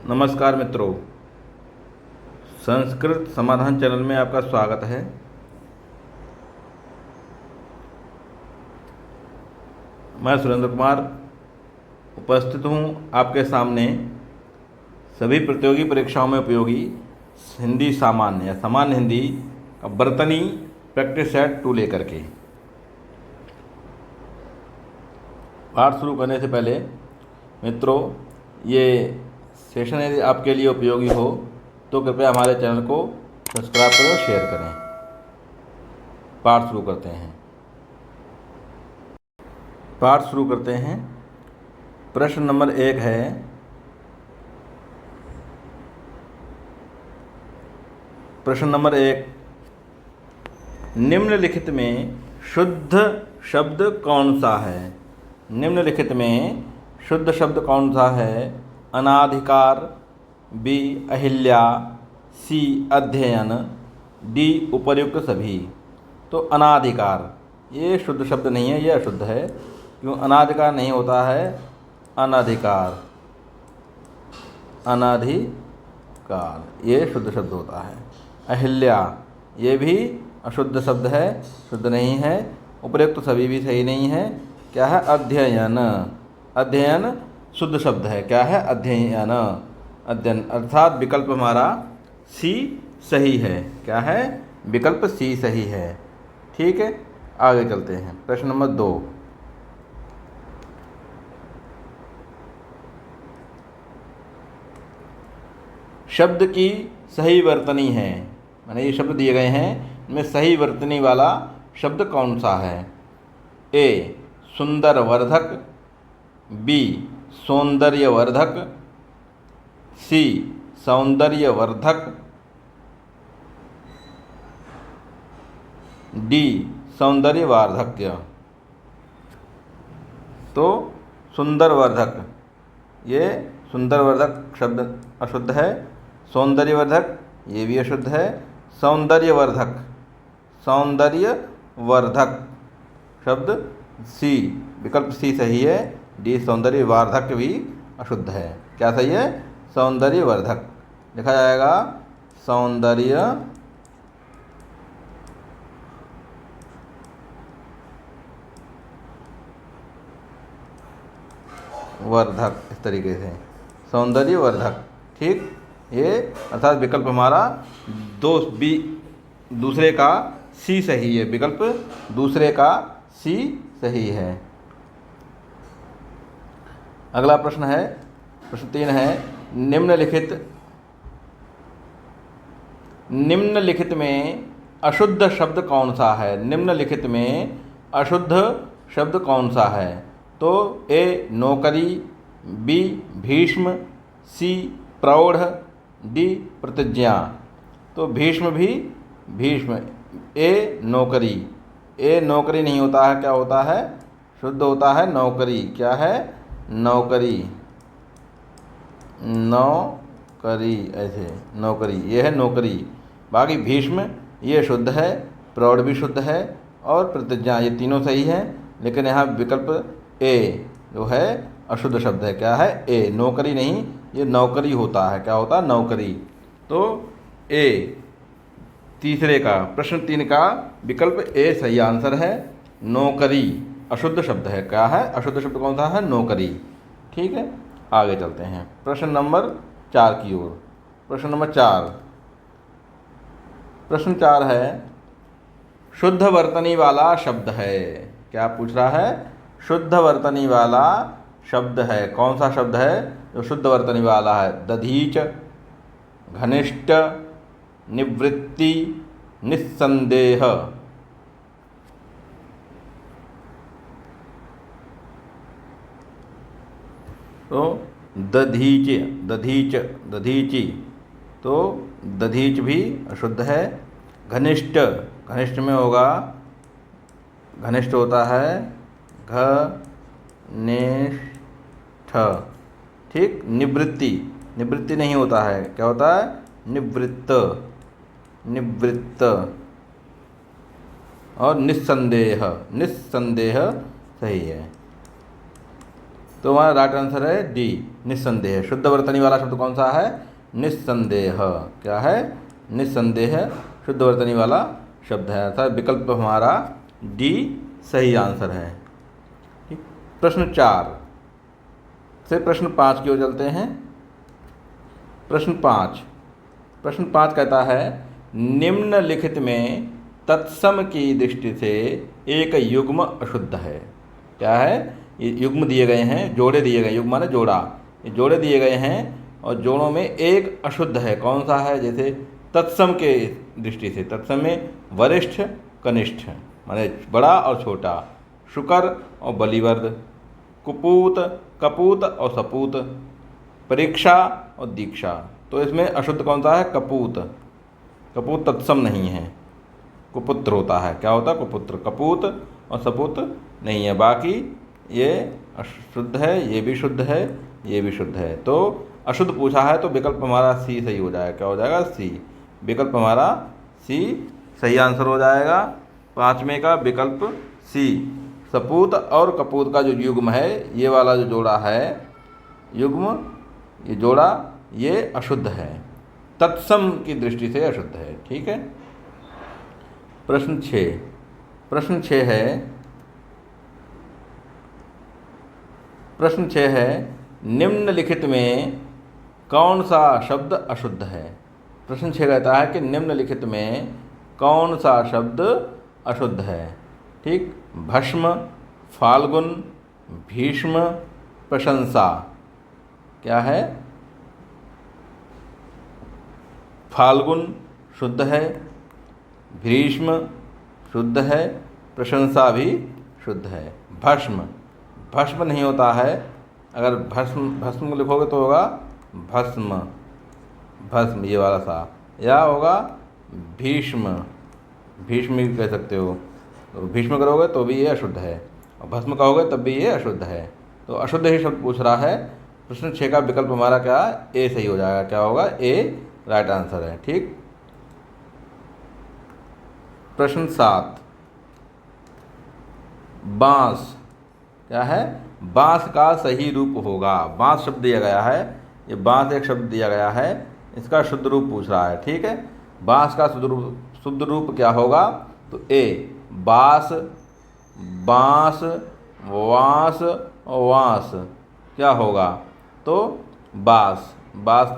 नमस्कार मित्रों, संस्कृत समाधान चैनल में आपका स्वागत है। मैं सुरेंद्र कुमार उपस्थित हूँ आपके सामने सभी प्रतियोगी परीक्षाओं में उपयोगी हिंदी सामान्य या सामान्य हिंदी का बर्तनी प्रैक्टिस सेट 2 लेकर के। पाठ शुरू करने से पहले मित्रों, ये सेशन यदि आपके लिए उपयोगी हो तो कृपया हमारे चैनल को सब्सक्राइब करें और शेयर करें। पाठ शुरू करते हैं। प्रश्न नंबर 1 है, प्रश्न नंबर 1, निम्नलिखित में शुद्ध शब्द कौन सा है? निम्नलिखित में शुद्ध शब्द कौन सा है? अनाधिकार, बी अहिल्या, सी अध्ययन, डी उपर्युक्त सभी। तो अनाधिकार ये शुद्ध शब्द नहीं है, ये अशुद्ध है। क्यों? अनाधिकार नहीं होता है, अनाधिकार, अनाधिकार ये शुद्ध शब्द होता है। अहिल्या ये भी अशुद्ध शब्द है, शुद्ध नहीं है। उपर्युक्त सभी भी सही नहीं है। क्या है? अध्ययन, अध्ययन शुद्ध शब्द है। क्या है? अध्ययन, अध्ययन, अर्थात विकल्प हमारा सी सही है। क्या है? विकल्प सी सही है। ठीक है, आगे चलते हैं। प्रश्न नंबर 2, शब्द की सही वर्तनी है। माने ये शब्द दिए गए हैं, इनमें सही वर्तनी वाला शब्द कौन सा है? ए सुंदरवर्धक, बी सौंदर्यवर्धक, सी सौंदर्यवर्धक, डी सौंदर्यवार्धक्य। तो सुंदरवर्धक ये सुंदरवर्धक शब्द अशुद्ध है। सौंदर्यवर्धक ये भी अशुद्ध है। सौंदर्यवर्धक, सौंदर्यवर्धक शब्द सी, विकल्प सी सही है। डी सौंदर्यवार्धक भी अशुद्ध है। क्या सही है? सौंदर्यवर्धक लिखा जाएगा, सौंदर्य वर्धक, इस तरीके से सौंदर्यवर्धक। ठीक, ये अर्थात विकल्प हमारा दूसरे का सी सही है। विकल्प दूसरे का सी सही है। अगला प्रश्न है, प्रश्न 3 है, निम्नलिखित में अशुद्ध शब्द कौन सा है? निम्नलिखित में अशुद्ध शब्द कौन सा है? तो ए नौकरी, बी भीष्म, सी प्रौढ़, डी प्रतिज्ञा। तो भीष्म भी भीष्म, ए नौकरी, ए नौकरी नहीं होता है। क्या होता है? शुद्ध होता है नौकरी। क्या है? नौकरी, नौकरी, ऐसे नौकरी, ये है नौकरी। बाकी भीष्म ये शुद्ध है, प्रौढ़ भी शुद्ध है, और प्रतिज्ञा, ये तीनों सही हैं। लेकिन यहाँ विकल्प ए जो है अशुद्ध शब्द है। क्या है? ए, नौकरी नहीं, ये नौकरी होता है। क्या होता है? नौकरी। तो ए तीसरे का, प्रश्न 3 का विकल्प ए सही आंसर है। नौकरी अशुद्ध शब्द है। क्या है? अशुद्ध शब्द कौन सा है? नौकरी। ठीक है, आगे चलते हैं प्रश्न नंबर 4 की ओर। प्रश्न नंबर 4, प्रश्न 4 है, शुद्ध वर्तनी वाला शब्द है। क्या पूछ रहा है? शुद्ध वर्तनी वाला शब्द है। कौन सा शब्द है जो शुद्ध वर्तनी वाला है? दधीच, घनिष्ठ, निवृत्ति, निस्संदेह। तो दधीच, दधीच, दधीची, तो दधीच भी अशुद्ध है। घनिष्ठ, घनिष्ठ में होगा, घनिष्ठ होता है घनिष्ठ। ठीक, निवृत्ति, निवृत्ति नहीं होता है। क्या होता है? निवृत्त, निवृत्त। और निस्संदेह, निस्संदेह सही है। तो हमारा राइट आंसर है डी, निस्संदेह। शुद्ध वर्तनी वाला शब्द कौन सा है? निस्संदेह। क्या है? निस्संदेह शुद्ध वर्तनी वाला शब्द है, अर्थात विकल्प हमारा डी सही आंसर है। ठीक, प्रश्न 4 से प्रश्न 5 की ओर चलते हैं। प्रश्न 5 कहता है निम्नलिखित में तत्सम की दृष्टि से एक युग्म अशुद्ध है। क्या है? ये युग्म दिए गए हैं, जोड़े दिए गए, युग्म माने जोड़ा, ये जोड़े दिए गए हैं और जोड़ों में एक अशुद्ध है। कौन सा है? जैसे तत्सम के दृष्टि से, तत्सम में वरिष्ठ कनिष्ठ माने बड़ा और छोटा, शुकर और बलिवर्द, कुपूत कपूत और सपूत, परीक्षा और दीक्षा। तो इसमें अशुद्ध कौन सा है? कपूत। कपूत तत्सम नहीं है, कुपुत्र होता है। क्या होता है? कुपुत्र। कपूत और सपूत नहीं है। बाकी ये अशुद्ध है, ये भी शुद्ध है, ये भी शुद्ध है। तो अशुद्ध पूछा है तो विकल्प हमारा सी सही हो जाएगा। क्या हो जाएगा? सी। विकल्प हमारा सी सही आंसर हो जाएगा। 5वें का विकल्प सी। सपूत और कपूत का जो युग्म है, ये वाला जो जोड़ा है, युग्म, ये जोड़ा, ये अशुद्ध है, तत्सम की दृष्टि से अशुद्ध है। ठीक है। प्रश्न 6 है निम्नलिखित में कौन सा शब्द अशुद्ध है? प्रश्न 6 कहता है कि निम्नलिखित में कौन सा शब्द अशुद्ध है? ठीक, भस्म, फाल्गुन, भीष्म, प्रशंसा। क्या है? फाल्गुन शुद्ध है, भीष्म शुद्ध है, प्रशंसा भी शुद्ध है। भस्म नहीं होता है। अगर भस्म को लिखोगे तो होगा भस्म, ये वाला सा, या होगा भीष्म भी कह सकते हो। तो भीष्म करोगे तो भी ये अशुद्ध है, और भस्म कहोगे तब भी ये अशुद्ध है। तो अशुद्ध ही शब्द पूछ रहा है। प्रश्न 6 का विकल्प हमारा क्या? ए सही हो जाएगा। क्या होगा? ए राइट आंसर है। ठीक। प्रश्न 7 बांस। क्या है? बांस का सही रूप होगा। बांस शब्द दिया गया है, ये बांस एक शब्द दिया गया है, इसका शुद्ध रूप पूछ रहा है। ठीक है। बांस का शुद्ध रूप क्या होगा? तो ए बास, बांस, वांस और वांस। क्या होगा? तो बास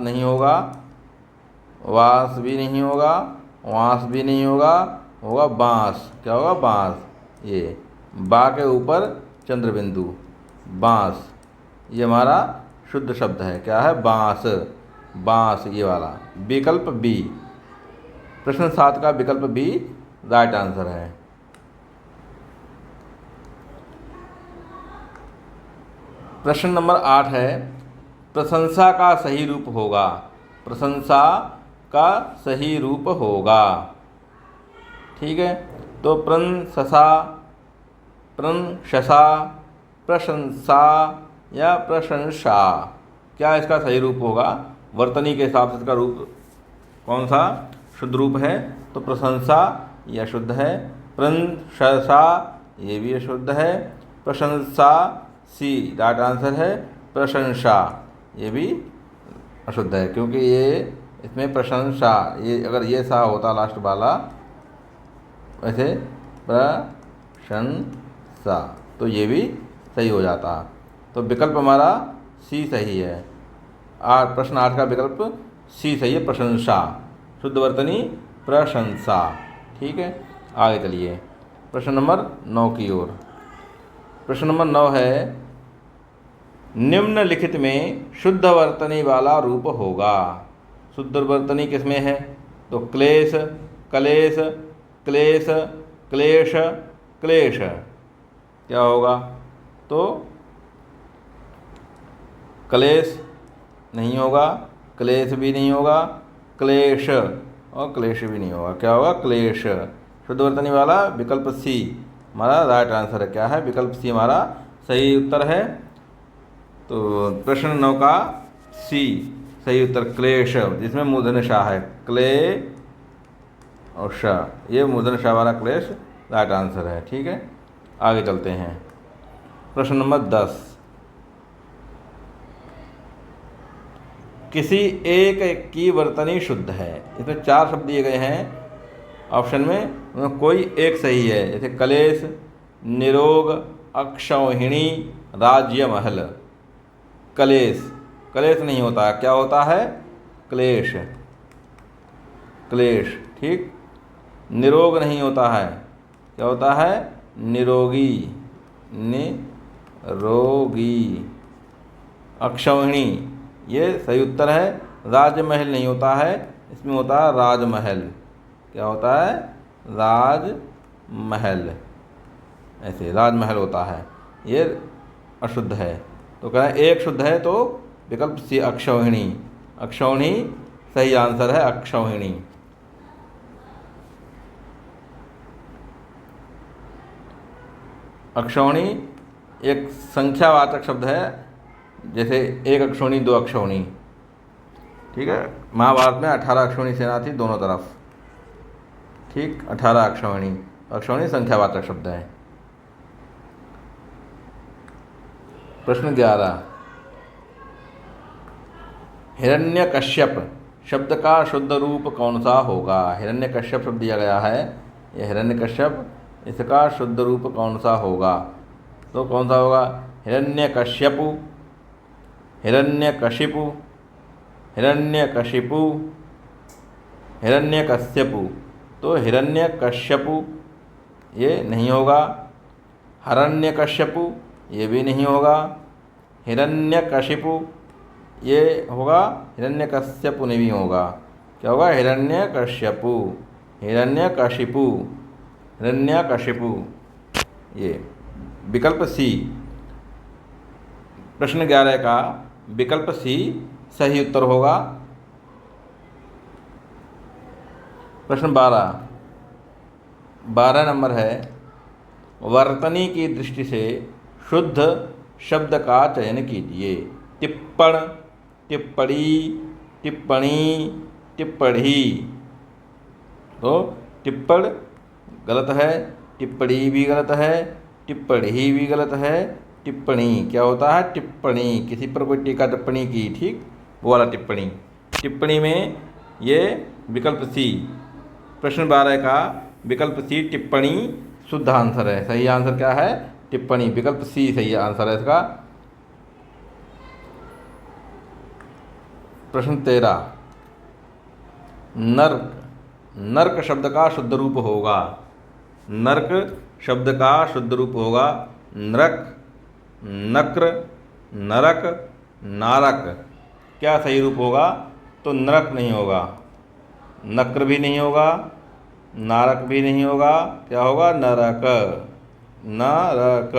नहीं होगा, वांस भी नहीं होगा, वांस भी नहीं होगा, होगा बांस। क्या होगा? बांस। ये बा के ऊपर चंद्रबिंदु, बांस, ये हमारा शुद्ध शब्द है। क्या है? बांस, ये वाला। विकल्प बी। प्रश्न 7 का विकल्प बी राइट आंसर है। प्रश्न नंबर 8 है प्रशंसा का सही रूप होगा। प्रशंसा का सही रूप होगा। ठीक है। तो प्रशंसा, प्रशंसा या प्रशंसा, क्या इसका सही रूप होगा? वर्तनी के हिसाब से इसका रूप कौन सा शुद्ध रूप है? तो प्रशंसा ये अशुद्ध है, प्रशंसा ये भी अशुद्ध है, प्रशंसा सी राइट आंसर है, प्रशंसा ये भी अशुद्ध है, क्योंकि ये इसमें प्रशंसा, ये अगर ये सा होता लास्ट वाला, वैसे प्रशंसा, तो ये भी सही हो जाता। तो विकल्प हमारा सी सही है। प्रश्न 8 का विकल्प सी सही है, प्रशंसा। शुद्ध वर्तनी प्रशंसा। ठीक है। आगे चलिए प्रश्न नंबर 9 की ओर। प्रश्न नंबर 9 है निम्नलिखित में शुद्ध वर्तनी वाला रूप होगा। शुद्ध वर्तनी किसमें है? तो क्लेश, कलेश, क्लेश, क्लेश, क्लेश। क्या होगा? तो कलेश नहीं होगा, क्लेश भी नहीं होगा, क्लेश और क्लेश भी नहीं होगा। क्या होगा? क्लेश। शुद्ध वर्तनी वाला विकल्प सी हमारा राइट आंसर है। क्या है? विकल्प सी हमारा सही उत्तर है। तो प्रश्न 9 का सी सही उत्तर क्लेश, जिसमें मूर्धन्य शाह है, क्ले और शाह, ये मूर्धन्य शाह वाला क्लेश राइट आंसर है। ठीक है। आगे चलते हैं प्रश्न नंबर 10। किसी एक की वर्तनी शुद्ध है। इसमें 4 शब्द दिए गए हैं ऑप्शन में, उनमें कोई एक सही है। जैसे कलेश, निरोग, अक्षौहिणी, राज्य महल। कलेश, कलेश नहीं होता, क्या होता है? क्लेश, क्लेश, ठीक। निरोग नहीं होता है, क्या होता है? निरोगी, निरोगी। अक्षौहिणी, ये सही उत्तर है। राजमहल नहीं होता है, इसमें होता है राजमहल। क्या होता है? राजमहल, ऐसे राजमहल होता है, ये अशुद्ध है। तो कह रहे हैं एक शुद्ध है, तो विकल्प सी अक्षौहिणी। अक्षौहिणी सही आंसर है, अक्षौहिणी। अक्षौहिणी एक संख्यावाचक शब्द है, जैसे एक अक्षौहिणी, 2 अक्षौहिणी, ठीक है। महाभारत में 18 अक्षौहिणी सेना थी दोनों तरफ, ठीक। 18 अक्षौहिणी, अक्षौहिणी संख्यावाचक शब्द है। प्रश्न 11, हिरण्यकश्यप शब्द का शुद्ध रूप कौन सा होगा? हिरण्यकश्यप शब्द दिया गया है, यह हिरण्यकश्यप, इसका शुद्ध रूप कौन सा होगा? तो कौन सा होगा? हिरण्यकश्यपु, हिरण्यकशिपु, हिरण्यकशिपु, हिरण्यकश्यपु। तो हिरण्यकश्यपु ये नहीं होगा। हिरण्यकश्यपु ये भी नहीं होगा। हिरण्यकशिपु ये होगा, हिरण्यकश्यपु नहीं होगा। क्या होगा? हिरण्यकश्यपु, हिरण्यकशिपु, हिरण्यकशिपु, ये विकल्प सी। प्रश्न 11 का विकल्प सी सही उत्तर होगा। प्रश्न 12 नंबर है, वर्तनी की दृष्टि से शुद्ध शब्द का चयन कीजिए। टिप्पण, टिप्पणी, टिप्पणी, टिप्पणी। तो टिप्पण गलत है, टिप्पणी भी गलत है, टिप्पणी भी गलत है। टिप्पणी क्या होता है? टिप्पणी, किसी पर कोई टीका टिप्पणी की, ठीक, वो वाला टिप्पणी। टिप्पणी में ये विकल्प सी। प्रश्न 12 का विकल्प सी टिप्पणी शुद्ध आंसर है। सही आंसर क्या है? टिप्पणी, विकल्प सी सही आंसर है इसका। प्रश्न 13, नर्क, नर्क शब्द का शुद्ध रूप होगा। नर्क शब्द का शुद्ध रूप होगा नरक, नक्र, नरक, नारक। क्या सही रूप होगा? तो नरक नहीं होगा, नक्र भी नहीं होगा, नारक भी नहीं होगा। क्या होगा? नरक, नरक।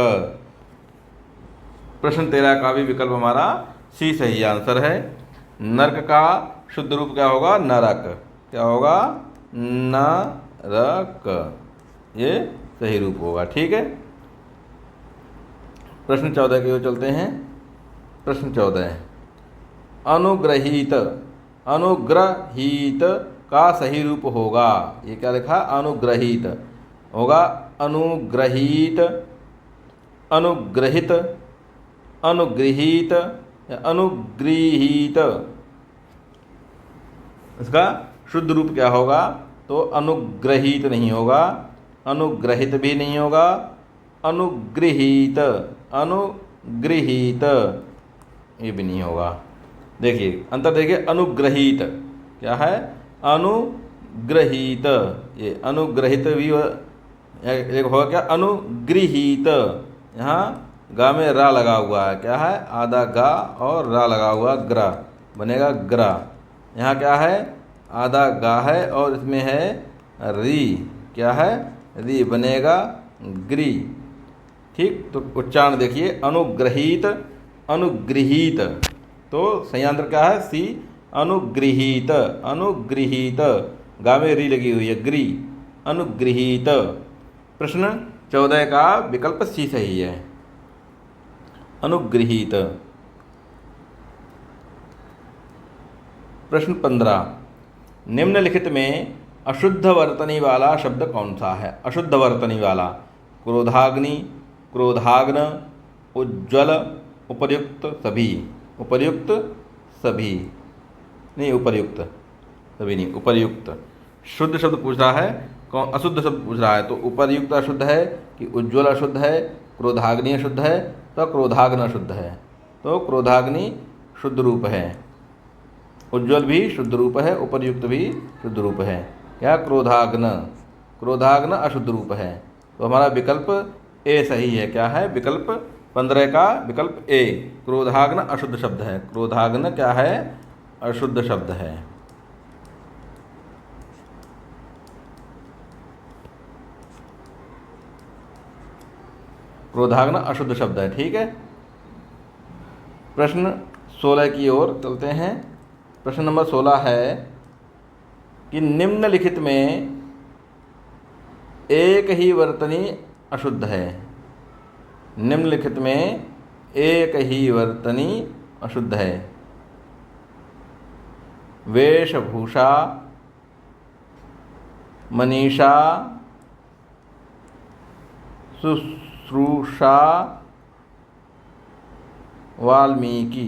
प्रश्न 13 का भी विकल्प हमारा सी सही आंसर है। नरक का शुद्ध रूप क्या होगा? नरक। क्या होगा? नरक, ये सही रूप होगा, ठीक है। प्रश्न 14 की ओर चलते हैं। प्रश्न 14, अनुग्रहीत, अनुग्रहीत का सही रूप होगा। ये क्या लिखा? अनुग्रहीत होगा। अनुग्रहीत, अनुग्रहित, अनुगृहीत या अनुगृहीत। इसका शुद्ध रूप क्या होगा? तो अनुग्रहीत नहीं होगा, अनुग्रहित भी नहीं होगा, अनुगृहीत, अनुगृहीत ये भी नहीं होगा। देखिए अंतर देखिए, अनुग्रहीत क्या है? अनुग्रहीत, ये अनुग्रहित भी एक होगा क्या? अनुगृहीत। यहाँ गा में रा लगा हुआ है, क्या है? आधा गा और रा लगा हुआ, ग्रा बनेगा ग्रा। यहाँ क्या है? आधा गा है और इसमें है री, क्या है? री बनेगा ग्री, ठीक। तो उच्चारण देखिए, अनुग्रहीत, अनुगृहीत। तो सही आंसर क्या है? सी, अनुगृहीत, अनुगृहीत। गा में री लगी हुई है, ग्री, अनुगृहीत। प्रश्न 14 का विकल्प सी सही है, अनुगृहीत। प्रश्न 15, निम्नलिखित में अशुद्ध वर्तनी वाला शब्द कौन सा है? अशुद्ध वर्तनी वाला, क्रोधाग्नि, क्रोधाग्न, उज्ज्वल, उपर्युक्त, सभी, उपर्युक्त, सभी। नहीं, उपर्युक्त, तभी नहीं, उपर्युक्त। शुद्ध शब्द पूछ रहा है, कौन अशुद्ध शब्द पूछ रहा है, तो उपर्युक्त अशुद्ध है कि उज्ज्वल अशुद्ध है, क्रोधाग्नि अशुद्ध है, तो क्रोधाग्न अशुद्ध है। तो क्रोधाग्नि शुद्ध रूप है, उज्ज्वल भी शुद्ध रूप है, उपर्युक्त भी शुद्ध रूप है। क्या? क्रोधाग्न, क्रोधाग्न अशुद्ध रूप है। तो हमारा विकल्प ए सही है। क्या है? विकल्प 15 का विकल्प ए, क्रोधाग्न अशुद्ध शब्द है। क्रोधाग्न क्या है? अशुद्ध शब्द है। क्रोधाग्न अशुद्ध शब्द है। ठीक है, प्रश्न 16 की ओर चलते हैं। प्रश्न नंबर 16 है कि निम्नलिखित में एक ही वर्तनी अशुद्ध है। निम्नलिखित में एक ही वर्तनी अशुद्ध है। वेशभूषा, मनीषा, शुश्रूषा, वाल्मीकि।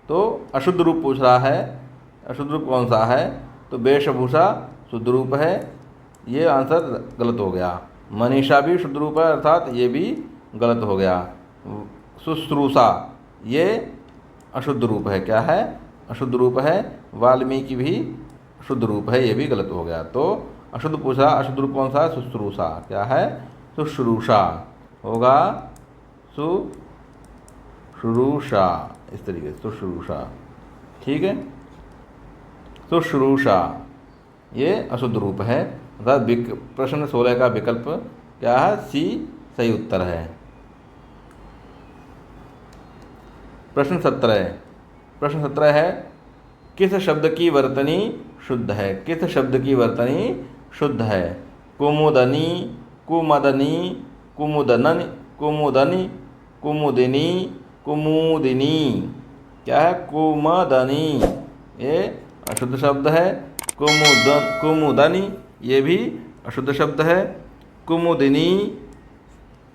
तो अशुद्ध रूप पूछ रहा है, अशुद्ध रूप कौन सा है? तो वेशभूषा शुद्ध रूप है, ये आंसर गलत हो गया। मनीषा भी शुद्ध रूप है, अर्थात ये भी गलत हो गया। शुश्रूषा ये अशुद्ध रूप है। क्या है? अशुद्ध रूप है। वाल्मीकि भी शुद्ध रूप है, ये भी गलत हो गया। तो अशुद्ध पूछा, अशुद्ध रूप कौन सा है? शुश्रूषा। क्या है? शुश्रूषा होगा, शुश्रूषा, इस तरीके से शुश्रूषा। ठीक है, शुश्रूषा ये अशुद्ध रूप है, अर्थात प्रश्न 16 का विकल्प क्या है? सी सही उत्तर है। प्रश्न 17, प्रश्न 17 है किस शब्द की वर्तनी शुद्ध है? किस शब्द की वर्तनी शुद्ध है? कुमुदनी, कुमदनी, कुमुदनन, कुमुदनी, कुमुदिनी, कुमुदिनी। क्या है? कुमदनी ये अशुद्ध शब्द है। कुमुदनी ये भी अशुद्ध शब्द है। कुमुदिनी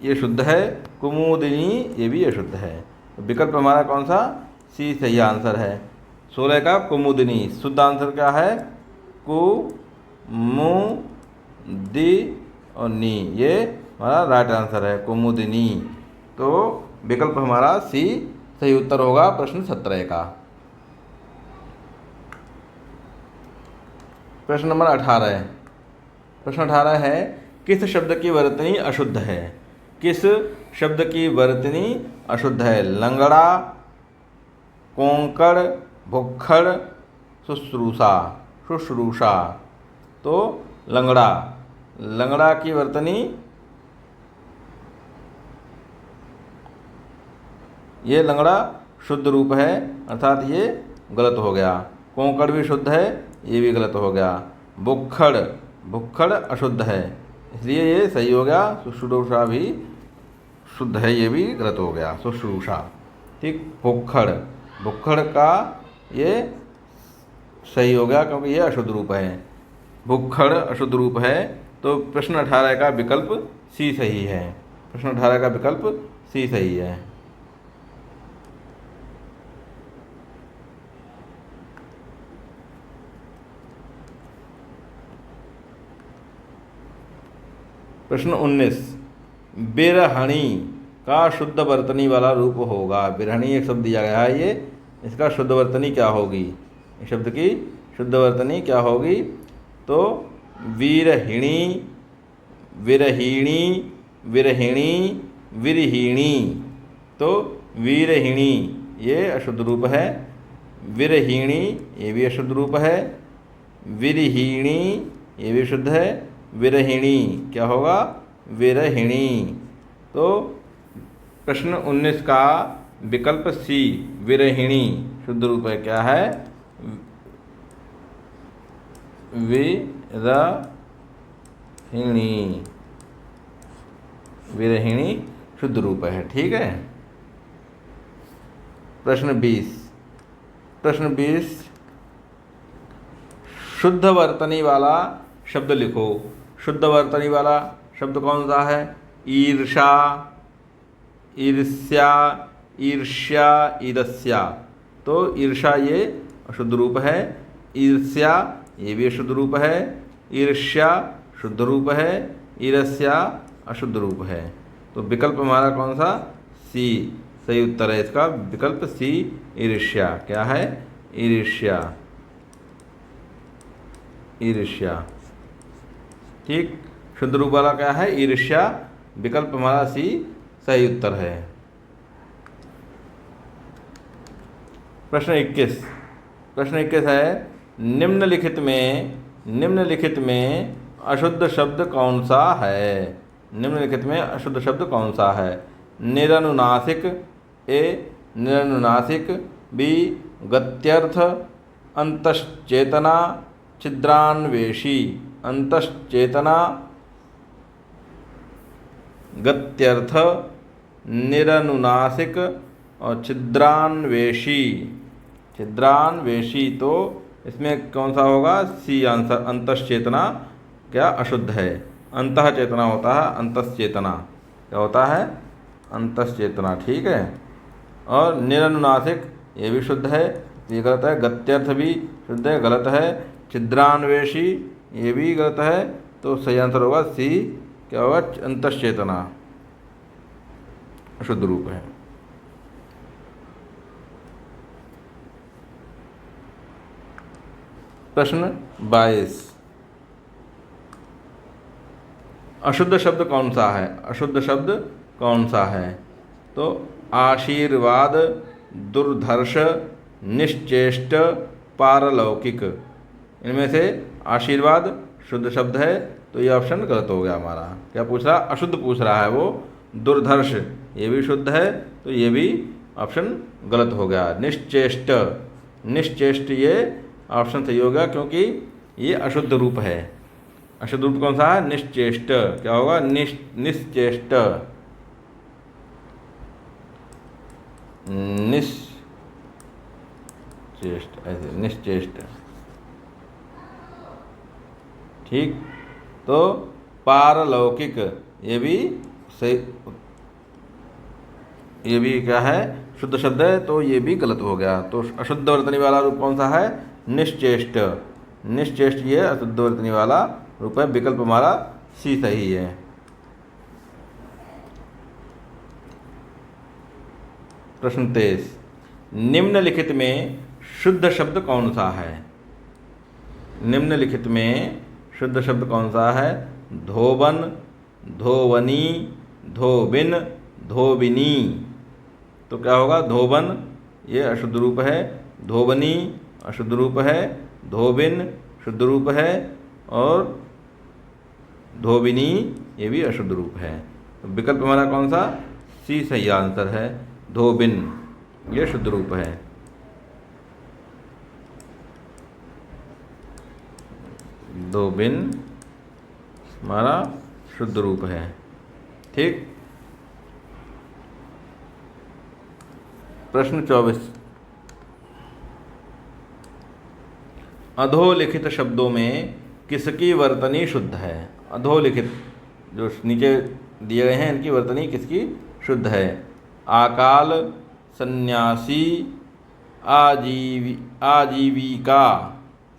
ये शुद्ध है, कुमुदिनी ये भी अशुद्ध है। विकल्प हमारा कौन सा? सी सही आंसर है। 16 का कुमुदिनी। शुद्ध आंसर क्या है? कु, मु, दि और नी, ये हमारा राइट आंसर है, कुमुदिनी। तो विकल्प हमारा सी सही उत्तर होगा प्रश्न 17 का। प्रश्न नंबर 18 है। प्रश्न 18 है किस शब्द की वर्तनी अशुद्ध है? किस शब्द की वर्तनी अशुद्ध है? लंगड़ा, कोंकण, भुक्खड़, शुश्रूषा। शुश्रूषा तो लंगड़ा, लंगड़ा की वर्तनी ये लंगड़ा शुद्ध रूप है, अर्थात ये गलत हो गया। कोंकण भी शुद्ध है, ये भी गलत हो गया। भुक्खड़, भुक्खड़ अशुद्ध है, इसलिए ये सही हो गया। शुश्रूषा भी शुद्ध है, ये भी गलत हो गया। शुश्रूषा ठीक। भुक्खड़, भुक्खड़ का ये सही हो गया क्योंकि ये अशुद्ध रूप है। भुक्खड़ अशुद्ध रूप है, तो प्रश्न 18 का विकल्प सी सही है। प्रश्न 18 का विकल्प सी सही है। प्रश्न 19, बिरहणी का शुद्ध वर्तनी वाला रूप होगा। बिरहणी एक शब्द दिया गया है, ये इसका शुद्ध वर्तनी क्या होगी? इस शब्द की शुद्ध वर्तनी क्या होगी? तो वीरहिणी, विरहिणी, विरहिणी, विरहिणी। तो वीरहिणी ये अशुद्ध रूप है, विरहिणी ये भी अशुद्ध रूप है, विरहिणी ये भी शुद्ध है, विरहिणी क्या होगा? विरहिणी। तो प्रश्न 19 का विकल्प सी विरहिणी शुद्ध रूप है। क्या है? विरहिणी, विरहिणी शुद्ध रूप है। ठीक है। प्रश्न 20, प्रश्न 20, शुद्ध वर्तनी वाला शब्द लिखो। शुद्ध वर्तनी वाला शब्द कौन सा है? ईर्षा, ईर्ष्या, ईर्ष्या, ईदस्या। तो ईर्षा ये अशुद्ध रूप है, ईर्ष्या ये भी अशुद्ध रूप है, ईर्ष्या शुद्ध रूप है, ईर्ष्या अशुद्ध रूप है। तो विकल्प हमारा कौन सा? सी सही उत्तर है इसका, विकल्प सी ईर्ष्या। क्या है? ईर्ष्या, ईर्ष्या। ठीक, शुद्ध रूप वाला क्या है? ईर्ष्या। विकल्प हमारा सी सही उत्तर है। प्रश्न 21 है निम्नलिखित में अशुद्ध शब्द कौन सा है? निम्नलिखित में अशुद्ध शब्द कौन सा है? निरनुनासिक, ए निरनुनासिक, बी गत्यर्थ, अंतश्चेतना, छिद्रान्वेषी। अंतश्चेतना, गत्यर्थ, निरनुनासिक और छिद्रान्वेषी। छिद्रान्वेषी, तो इसमें कौन सा होगा? सी आंसर, अंतश्चेतना क्या अशुद्ध है? अंतः चेतना होता है, अंतश्चेतना क्या होता है? अंतश्चेतना। ठीक है। और निरनुनासिक ये भी शुद्ध है, ये गलत है। गत्यर्थ भी शुद्ध है, गलत है। छिद्रान्वेषी ये भी गलत है, तो सही आंसर होगा सी, क्या होगा? अंतश्चेतना अशुद्ध रूप है। प्रश्न 22, अशुद्ध शब्द कौन सा है? अशुद्ध शब्द कौन सा है? तो आशीर्वाद, दुर्धर्ष, निश्चेष्ट, पारलौकिक। इनमें से आशीर्वाद शुद्ध शब्द है, तो ये ऑप्शन गलत हो गया हमारा। क्या पूछ रहा? अशुद्ध पूछ रहा है वो। दुर्धर्ष ये भी शुद्ध है, तो ये भी ऑप्शन गलत हो गया। निश्चेष्ट, निश्चेष्ट ये ऑप्शन सही हो गया, क्योंकि ये अशुद्ध रूप है। अशुद्ध रूप कौन सा है? निश्चेष्ट। क्या होगा? निश्चेष्ट, निश्चेष्ट, ऐसे निश्चेष्ट। ठीक, तो पारलौकिक ये भी सही, ये भी क्या है? शुद्ध शब्द है, तो ये भी गलत हो गया। तो अशुद्ध वर्तनी वाला रूप कौन सा है? निश्चेष्ट। निश्चेष्ट ये अशुद्ध वर्तनी वाला रूप है, विकल्प हमारा सी सही है। प्रश्न 23, निम्नलिखित में शुद्ध शब्द कौन सा है? निम्नलिखित में शुद्ध शब्द कौन सा है? धोबन, धोवनी, धोबिन, धोबिनी। तो क्या होगा? धोबन ये अशुद्ध रूप है, धोबनी अशुद्ध रूप है, धोबिन शुद्ध रूप है, और धोबिनी ये भी अशुद्ध रूप है। तो विकल्प हमारा कौन सा? सी सही आंसर है, धोबिन ये शुद्ध रूप है। धोबिन हमारा शुद्ध रूप है। ठीक, प्रश्न 24, अधोलिखित शब्दों में किसकी वर्तनी शुद्ध है? अधोलिखित जो नीचे दिए गए हैं, इनकी वर्तनी किसकी शुद्ध है? आकाल, सन्यासी, आजीविका।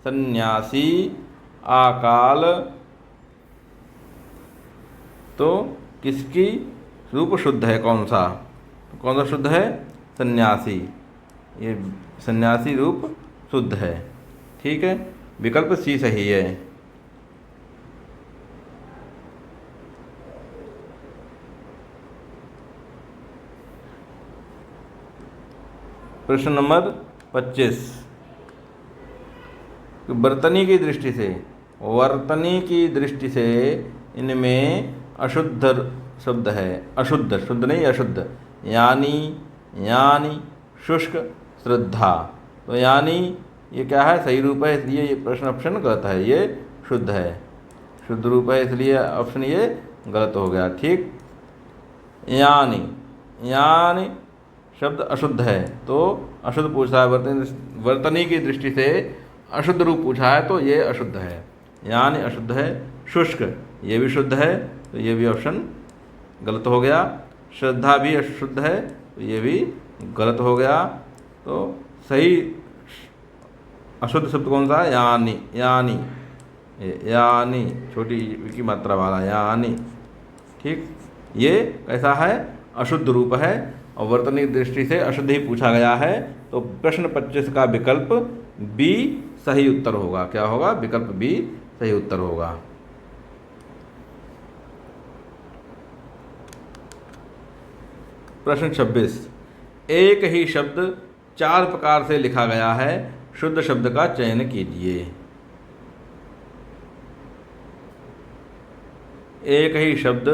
सन्यासी, आकाल, तो किसकी रूप शुद्ध है? कौन सा? कौन सा शुद्ध है? सन्यासी, ये सन्यासी रूप शुद्ध है। ठीक है, विकल्प सी सही है। प्रश्न नंबर 25, वर्तनी की दृष्टि से इनमें अशुद्ध शब्द है। अशुद्ध, शुद्ध नहीं, अशुद्ध। यानी, शुष्क, श्रद्धा। तो यानी ये क्या है? सही रूप है, इसलिए ये प्रश्न ऑप्शन गलत है। ये शुद्ध है, शुद्ध रूप है, इसलिए ऑप्शन ये गलत हो गया। ठीक, यानी शब्द अशुद्ध है, तो अशुद्ध पूछा है। वर्तनी की दृष्टि से अशुद्ध रूप पूछा है, तो ये अशुद्ध है। यानी अशुद्ध है। शुष्क ये भी शुद्ध है, तो ये भी ऑप्शन गलत हो गया। श्रद्धा भी अशुद्ध है, तो ये भी गलत हो गया। तो सही अशुद्ध शब्द कौन सा है? यानी, यानी, यानी छोटी की मात्रा वाला यानी। ठीक, ये कैसा है? अशुद्ध रूप है और वर्तनी दृष्टि से अशुद्ध ही पूछा गया है। तो प्रश्न 25 का विकल्प बी सही उत्तर होगा। क्या होगा? विकल्प बी सही उत्तर होगा। प्रश्न 26, एक ही शब्द 4 प्रकार से लिखा गया है, शुद्ध शब्द का चयन कीजिए। एक ही शब्द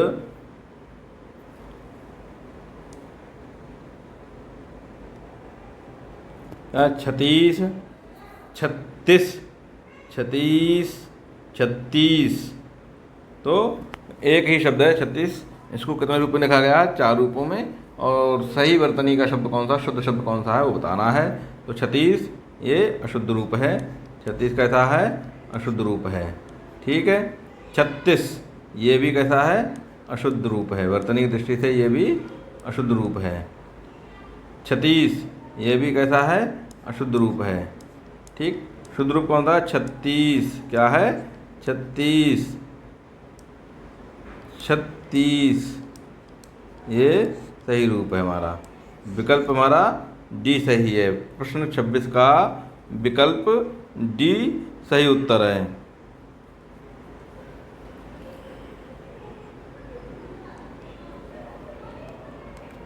छत्तीस, छत्तीस, छत्तीस, छत्तीस। तो एक ही शब्द है 36, इसको कितने रूप में लिखा गया है? 4 रूपों में। और सही वर्तनी का शब्द कौन सा, शुद्ध शब्द कौन सा है, वो बताना है। तो 36 ये अशुद्ध रूप है। 36 कैसा है? अशुद्ध रूप है। ठीक है। 36 ये भी कैसा है? अशुद्ध रूप है। वर्तनी की दृष्टि से ये भी अशुद्ध रूप है। 36 ये भी कैसा है? अशुद्ध रूप है। ठीक, शुद्ध रूप कौन सा? 36। क्या है? 36, 36 ये सही रूप है हमारा। विकल्प हमारा डी सही है। प्रश्न 26 का विकल्प डी सही उत्तर है।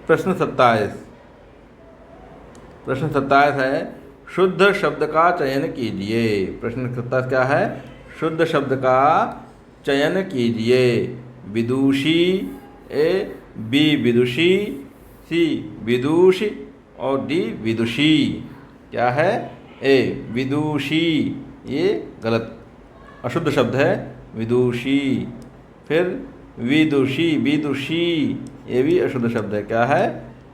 प्रश्न 27, प्रश्न 27 है शुद्ध शब्द का चयन कीजिए। प्रश्न 27 क्या है? शुद्ध शब्द का चयन कीजिए। विदुषी, ए बी विदुषी, सी विदुषी और डी विदुषी। क्या है? ए विदुषी ये गलत अशुद्ध शब्द है, विदुषी। फिर विदुषी, विदुषी ये भी अशुद्ध शब्द है। क्या है?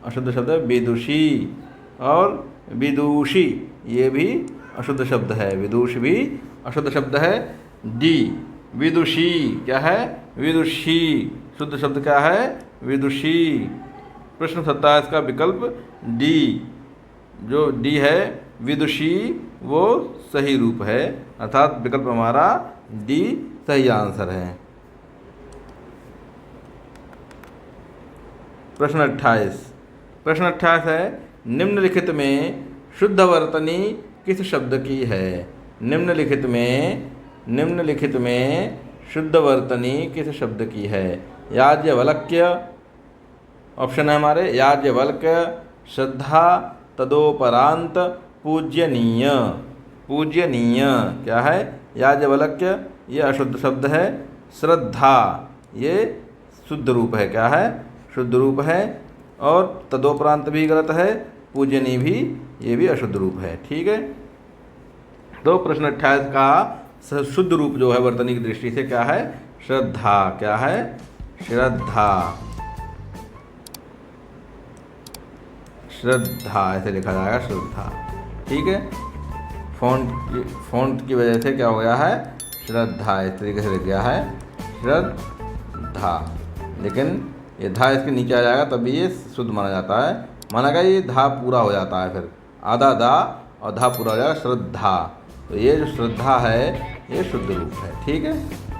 अशुद्ध शब्द है, विदुषी। और विदुषी ये भी अशुद्ध शब्द है। विदुष भी अशुद्ध शब्द है। डी विदुषी क्या है? विदुषी। शुद्ध शब्द क्या है? विदुषी। प्रश्न 27 का विकल्प डी, जो डी है विदुषी, वो सही रूप है। अर्थात विकल्प हमारा डी सही आंसर है। प्रश्न 28, प्रश्न 28 है निम्नलिखित में शुद्ध वर्तनी किस शब्द की है? निम्नलिखित में शुद्ध वर्तनी किस शब्द की है? याज्ञवल्क्य ऑप्शन है हमारे, याज्ञवल्क्य, श्रद्धा, तदोपरांत, पूज्यनीय। पूज्यनीय क्या है? याज्ञवल्क्य ये अशुद्ध शब्द है। श्रद्धा ये शुद्ध रूप है। क्या है? शुद्ध रूप है। और तदोपरांत भी गलत है, पूजनी भी, ये भी अशुद्ध रूप है। ठीक है। तो प्रश्न 28 का शुद्ध रूप जो है वर्तनी की दृष्टि से क्या है? श्रद्धा। क्या है? श्रद्धा। श्रद्धा ऐसे लिखा जाएगा, श्रद्धा। ठीक है। फ़ॉन्ट की वजह से क्या हो गया है? श्रद्धा इस तरीके से लिख गया है, श्रद्धा। लेकिन ये धा इसके नीचे आ जाएगा तभी ये शुद्ध माना जाता है। माना गया ये धा पूरा हो जाता है, फिर आधा धा और धा पूरा हो जाएगा, श्रद्धा। तो ये जो श्रद्धा है ये शुद्ध रूप है। ठीक है।